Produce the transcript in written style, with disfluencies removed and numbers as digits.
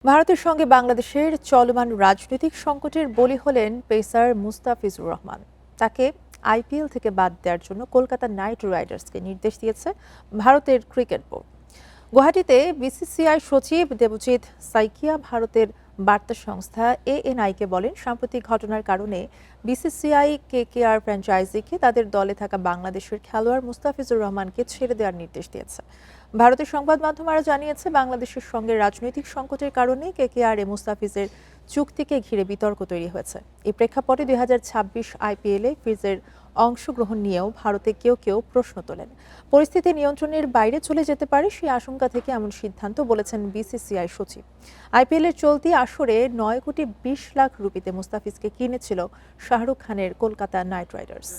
ভারতের সঙ্গে বাংলাদেশের চলমান রাজনৈতিক সংকটের বলি হলেন পেসার মুস্তাফিজুর রহমান। তাকে আইপিএল থেকে বাদ দেওয়ার জন্য কলকাতা নাইট রাইডার্সকে নির্দেশ দিয়েছে ভারতের ক্রিকেট বোর্ড। গুয়াহাটিতে বিসিসিআই সচিব দেবজিৎ সাইকিয়া ভারতের বার্তা সংস্থা এএনআইকে বলেন, সাম্প্রতিক ঘটনার কারণে বিসিসিআই কেকেআর ফ্র্যাঞ্চাইজিকে তাদের দলে থাকা বাংলাদেশের খেলোয়াড় মুস্তাফিজুর রহমানকে ছেড়ে দেওয়ার নির্দেশ দিয়েছে। ভারতের সংবাদ মাধ্যম আরও জানিয়েছে, বাংলাদেশের সঙ্গে রাজনৈতিক সংকটের কারণে কেকেআর মুস্তাফিজের চুক্তিকে ঘিরে বিতর্ক তৈরি হয়েছে। এই প্রেক্ষাপটে 2026 আইপিএলে ফিজের অংশগ্রহণ নিয়েও ভারতে কেউ কেউ প্রশ্ন তোলেন। পরিস্থিতি নিয়ন্ত্রণের বাইরে চলে যেতে পারে সেই আশঙ্কা থেকে এমন সিদ্ধান্ত বলেছেন বিসিসিআই সচিব। আইপিএলের চলতি আসরে 9 কোটি 20 লাখ রুপিতে মুস্তাফিজকে কিনেছিল শাহরুখ খানের কলকাতা নাইট রাইডার্স।